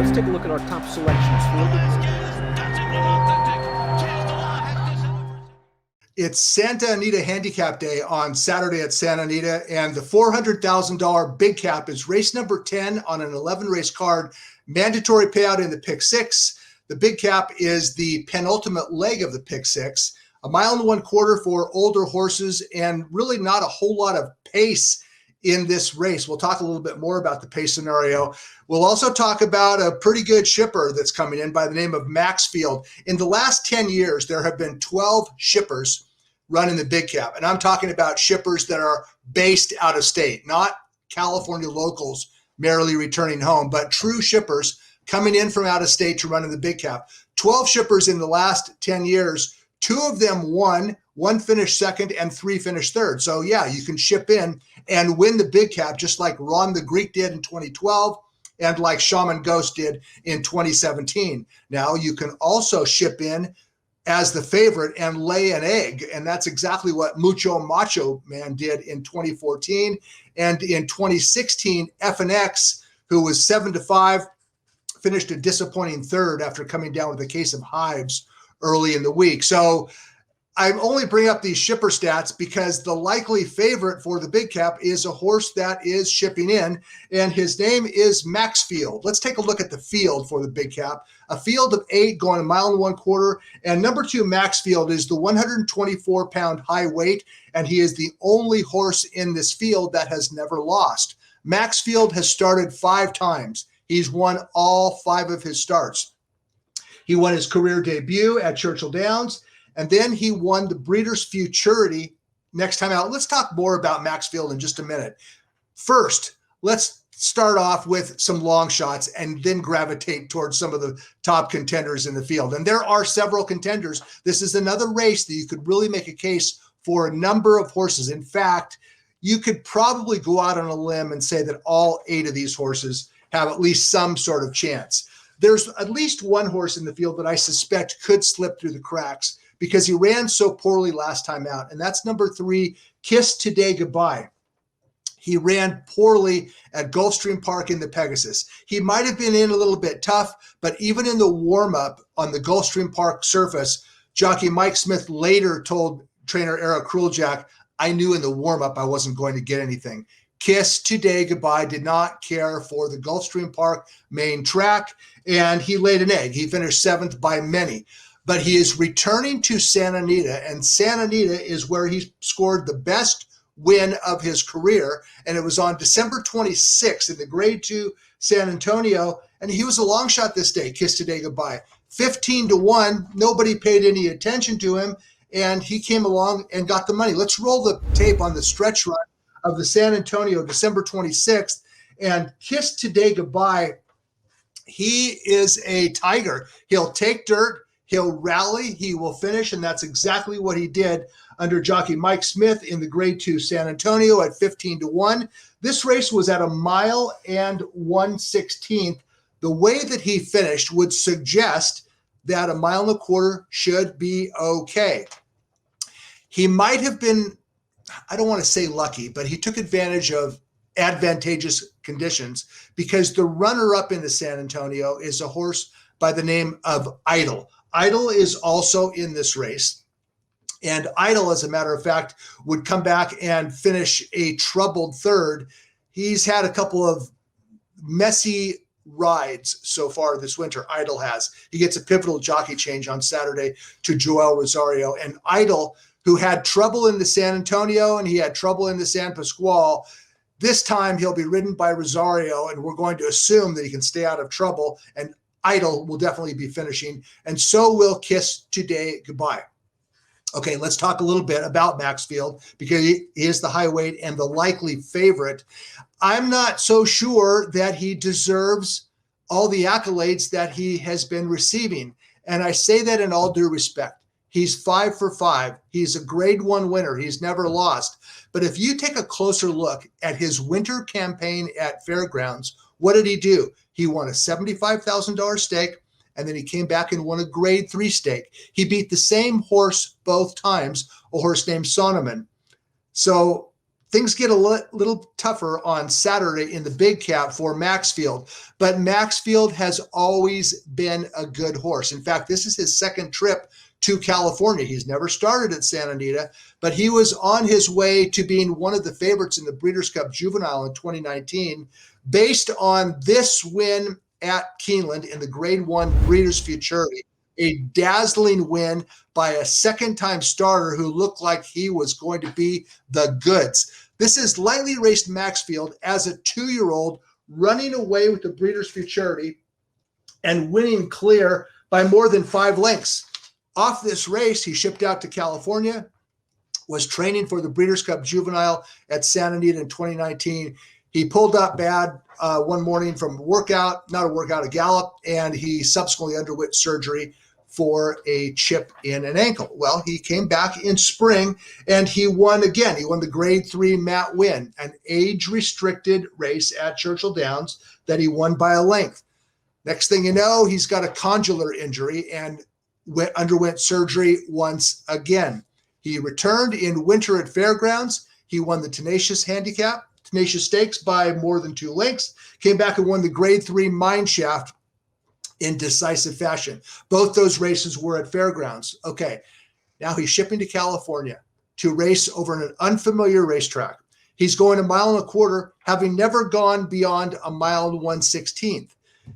let's take a look at our top selections for It's Santa Anita Handicap Day on Saturday at Santa Anita, and the $400,000 big cap is race number 10 on an 11-race card, mandatory payout in the pick six. The big cap is the penultimate leg of the pick six, a 1.25 miles for older horses, and really not a whole lot of pace in this race. We'll talk a little bit more about the pace scenario. We'll also talk about a pretty good shipper that's coming in by the name of Maxfield. In the last 10 years, there have been 12 shippers running the big cap. And I'm talking about shippers that are based out of state, not California locals merely returning home, but true shippers coming in from out of state to run in the big cap. 12 shippers in the last 10 years, 2 of them won, 1 finished second, and 3 finished third. So yeah, you can ship in and win the big cap just like Ron the Greek did in 2012 and like Shaman Ghost did in 2017. Now you can also ship in as the favorite and lay an egg. And that's exactly what Mucho Macho Man did in 2014. And in 2016, FNX, who was 7-5, finished a disappointing third after coming down with a case of hives early in the week. So I only bring up these shipper stats because the likely favorite for the big cap is a horse that is shipping in, and his name is Maxfield. Let's take a look at the field for the big cap. A field of 8 going 1.25 miles, and number 2 Maxfield is the 124-pound high weight, and he is the only horse in this field that has never lost. Maxfield has started 5 times. He's won all 5 of his starts. He won his career debut at Churchill Downs, and then he won the Breeders' Futurity next time out. Let's talk more about Maxfield in just a minute. First, let's start off with some long shots and then gravitate towards some of the top contenders in the field. And there are several contenders. This is another race that you could really make a case for a number of horses. In fact, you could probably go out on a limb and say that all 8 of these horses have at least some sort of chance. There's at least one horse in the field that I suspect could slip through the cracks because he ran so poorly last time out, and that's number 3, Kiss Today Goodbye. He ran poorly at Gulfstream Park in the Pegasus. He might have been in a little bit tough, but even in the warm-up on the Gulfstream Park surface, jockey Mike Smith later told trainer Eric Kruljack, I knew in the warm-up I wasn't going to get anything. Kiss Today Goodbye did not care for the Gulfstream Park main track, and he laid an egg. He finished 7th by many. But he is returning to Santa Anita, and Santa Anita is where he scored the best win of his career, and it was on December 26th in the Grade 2 San Antonio, and he was a long shot this day, Kiss Today Goodbye. 15-1, nobody paid any attention to him, and he came along and got the money. Let's roll the tape on the stretch run of the San Antonio, December 26th, and Kiss Today Goodbye, he is a tiger. He'll take dirt, he'll rally, he will finish, and that's exactly what he did under jockey Mike Smith in the Grade 2 San Antonio at 15-1. This race was at 1 mile and 1/16. The way that he finished would suggest that 1.25 miles should be okay. He might have been, I don't want to say lucky, but he took advantage of advantageous conditions because the runner-up in the San Antonio is a horse by the name of Idol. Idol is also in this race. And Idol, as a matter of fact, would come back and finish a troubled third. He's had a couple of messy rides so far this winter, Idol has. He gets a pivotal jockey change on Saturday to Joel Rosario. And Idol, who had trouble in the San Antonio and he had trouble in the San Pasquale, this time he'll be ridden by Rosario, and we're going to assume that he can stay out of trouble, and Idol will definitely be finishing, and so will Kiss Today Goodbye. Okay, let's talk a little bit about Maxfield because he is the high weight and the likely favorite. I'm not so sure that he deserves all the accolades that he has been receiving, and I say that in all due respect. He's 5 for 5. He's a Grade 1 winner. He's never lost. But if you take a closer look at his winter campaign at Fairgrounds, what did he do? He won a $75,000 stake, and then he came back and won a Grade 3 stake. He beat the same horse both times, a horse named Sonneman. So things get a little tougher on Saturday in the big cap for Maxfield, but Maxfield has always been a good horse. In fact, this is his second trip to California. He's never started at Santa Anita, but he was on his way to being one of the favorites in the Breeders' Cup Juvenile in 2019, based on this win at Keeneland in the Grade 1 Breeders' Futurity, a dazzling win by a second-time starter who looked like he was going to be the goods. This is lightly raced Maxfield as a 2-year-old running away with the Breeders' Futurity and winning clear by more than 5 lengths. Off this race, he shipped out to California, was training for the Breeders' Cup Juvenile at Santa Anita in 2019. He pulled up bad one morning from a gallop, and he subsequently underwent surgery for a chip in an ankle. Well, he came back in spring and he won again. He won the Grade 3 Matt Win, an age-restricted race at Churchill Downs that he won by a length. Next thing you know, he's got a condylar injury and underwent surgery once again. He returned in winter at Fairgrounds. He won the Tenacious Stakes by more than 2 lengths, came back and won the Grade 3 Mineshaft in decisive fashion. Both those races were at Fairgrounds. Okay, now he's shipping to California to race over an unfamiliar racetrack. He's going 1.25 miles, having never gone beyond 1 mile and 1/16.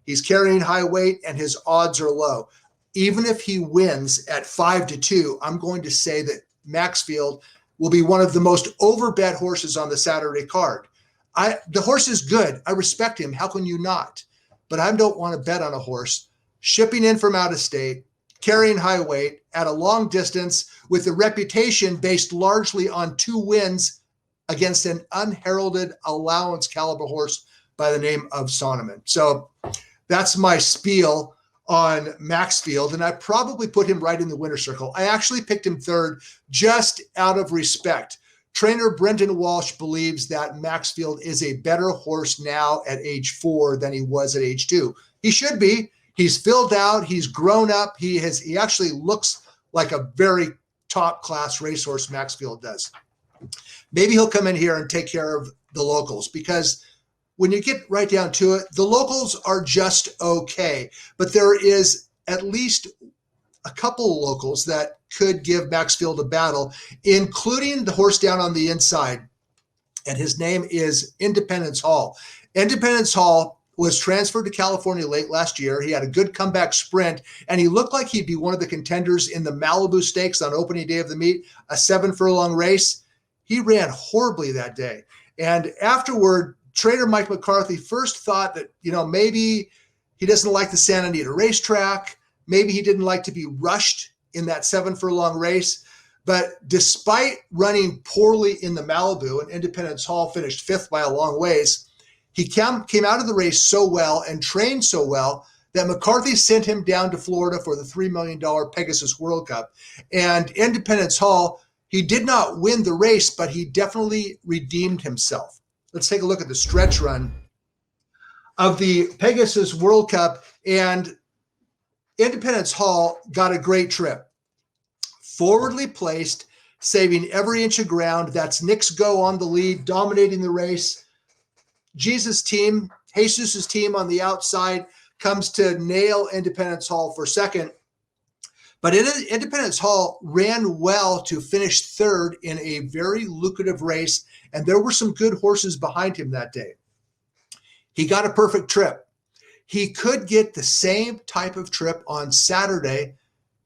He's carrying high weight and his odds are low. Even if he wins at 5-2, I'm going to say that Maxfield will be one of the most overbet horses on the Saturday card. The horse is good. I respect him. How can you not? But I don't want to bet on a horse shipping in from out of state, carrying high weight at a long distance with a reputation based largely on 2 wins against an unheralded allowance caliber horse by the name of Sonneman. So that's my spiel on Maxfield, and I probably put him right in the winner's circle. I actually picked him third just out of respect. Trainer Brendan Walsh believes that Maxfield is a better horse now at age 4 than he was at age 2. He should be. He's filled out. He's grown up. He actually looks like a very top-class racehorse, Maxfield does. Maybe he'll come in here and take care of the locals, because when you get right down to it, the locals are just okay. But there is at least a couple of locals that could give Maxfield a battle, including the horse down on the inside. And his name is Independence Hall. Independence Hall was transferred to California late last year. He had a good comeback sprint, and he looked like he'd be one of the contenders in the Malibu Stakes on opening day of the meet, a 7-furlong race. He ran horribly that day. And afterward, trainer Mike McCarthy first thought that, maybe he doesn't like the Santa Anita racetrack. Maybe he didn't like to be rushed in that 7-furlong race. But despite running poorly in the Malibu, and Independence Hall finished 5th by a long ways, he came out of the race so well and trained so well that McCarthy sent him down to Florida for the $3 million Pegasus World Cup. And Independence Hall, he did not win the race, but he definitely redeemed himself. Let's take a look at the stretch run of the Pegasus World Cup, and Independence Hall got a great trip. Forwardly placed, saving every inch of ground. That's Nick's Go on the lead, dominating the race. Jesus' team, Jesus's team on the outside, comes to nail Independence Hall for second. But Independence Hall ran well to finish 3rd in a very lucrative race, and there were some good horses behind him that day. He got a perfect trip. He could get the same type of trip on Saturday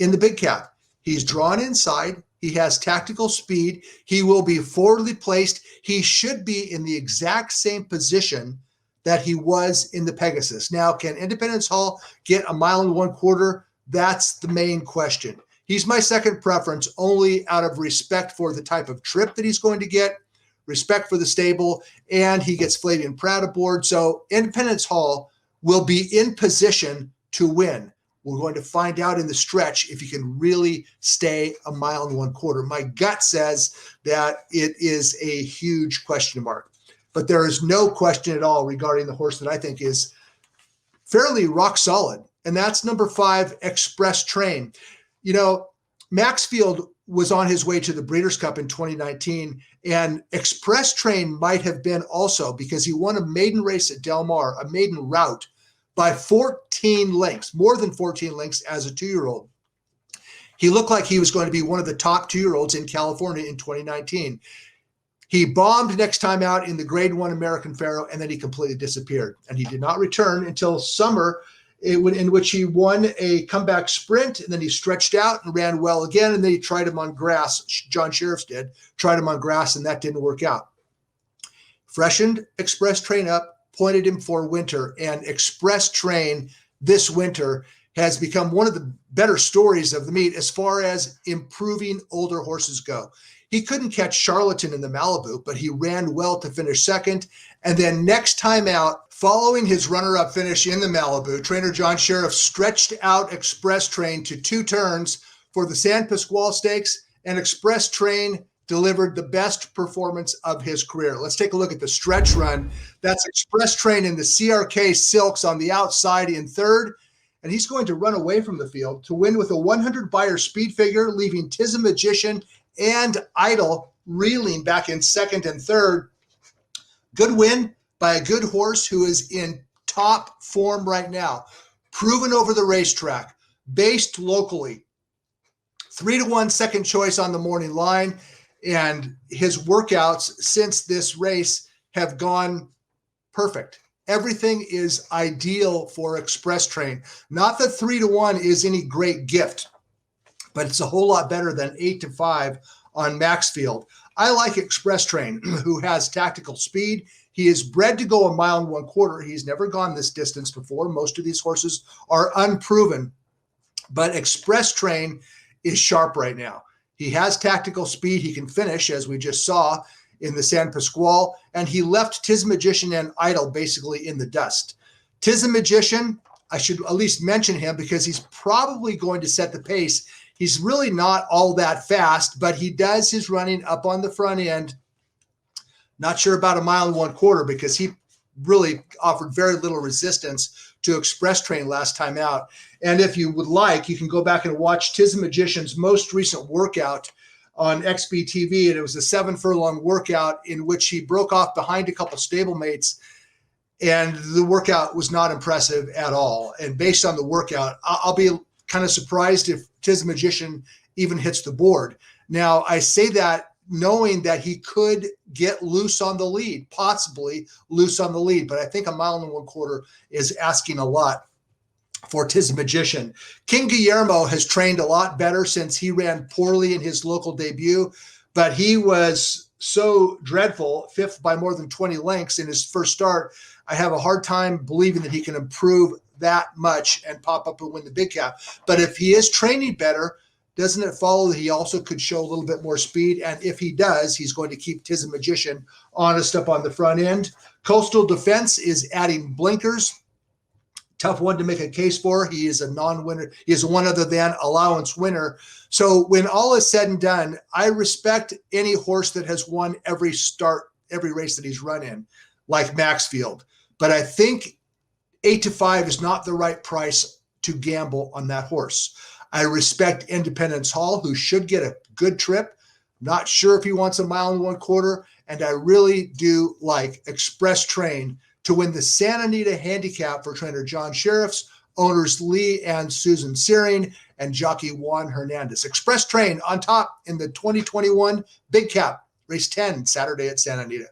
in the big cap. He's drawn inside. He has tactical speed. He will be forwardly placed. He should be in the exact same position that he was in the Pegasus. Now, can Independence Hall get 1.25 miles? That's the main question. He's my second preference, only out of respect for the type of trip that he's going to get, respect for the stable, and he gets Flavian Pratt aboard. So Independence Hall will be in position to win. We're going to find out in the stretch if he can really stay 1.25 miles. My gut says that it is a huge question mark, but there is no question at all regarding the horse that I think is fairly rock solid. And that's number 5, Express Train. Maxfield was on his way to the Breeders' Cup in 2019, and Express Train might have been also, because he won a maiden race at Del Mar, a maiden route, by 14 lengths, more than 14 lengths as a 2-year-old. He looked like he was going to be one of the top 2-year-olds in California in 2019. He bombed next time out in the Grade 1 American Pharoah, and then he completely disappeared. And he did not return until summer, in which he won a comeback sprint, and then he stretched out and ran well again, and then he tried him on grass. John Sheriff's tried him on grass, and that didn't work out. Freshened Express Train up, pointed him for winter, and Express Train this winter has become one of the better stories of the meet as far as improving older horses go. He couldn't catch Charlatan in the Malibu, but he ran well to finish second. And then next time out, following his runner-up finish in the Malibu, trainer John Sheriff stretched out Express Train to 2 turns for the San Pasqual Stakes, and Express Train delivered the best performance of his career. Let's take a look at the stretch run. That's Express Train in the CRK Silks on the outside in third, and he's going to run away from the field to win with a 100 buyer speed figure, leaving Tiz Magician and Idol reeling back in second and third. Good win by a good horse who is in top form right now, proven over the racetrack, based locally. 3-1 second choice on the morning line, and his workouts since this race have gone perfect. Everything is ideal for Express Train. Not that 3-1 is any great gift, but it's a whole lot better than 8-5 on Maxfield. I like Express Train, who has tactical speed. He is bred to go 1 1/4 miles. He's never gone this distance before. Most of these horses are unproven, but Express Train is sharp right now. He has tactical speed. He can finish, as we just saw in the San Pasqual, and he left Tiz Magician and Idol basically in the dust. Tiz Magician, I should at least mention him because he's probably going to set the pace. He's really not all that fast, but he does his running up on the front end. Not sure about 1 1/4 miles because he really offered very little resistance to Express Train last time out. And if you would like, you can go back and watch Tiz Magician's most recent workout on XBTV, and it was a 7 furlong workout in which he broke off behind a couple stablemates, and the workout was not impressive at all. And based on the workout, I'll be kind of surprised if Tiz Magician even hits the board. Now, I say that knowing that he could get loose on the lead, possibly loose on the lead, but I think 1 1/4 miles is asking a lot for Tiz Magician. King Guillermo has trained a lot better since he ran poorly in his local debut, but he was so dreadful, 5th by more than 20 lengths in his first start. I have a hard time believing that he can improve that much and pop up and win the big cap. But if he is training better, doesn't it follow that he also could show a little bit more speed? And if he does, he's going to keep Tiz Magician honest up on the front end. Coastal Defense is adding blinkers. Tough one to make a case for. He is a non-winner. He is one other than allowance winner. So when all is said and done, I respect any horse that has won every race that he's run in, like Maxfield. But I think 8-5 is not the right price to gamble on that horse. I respect Independence Hall, who should get a good trip. Not sure if he wants 1 1/4 miles, and I really do like Express Train to win the Santa Anita Handicap for trainer John Sheriff's, owners Lee and Susan Searing, and jockey Juan Hernandez. Express Train on top in the 2021 Big Cap, race 10, Saturday at Santa Anita.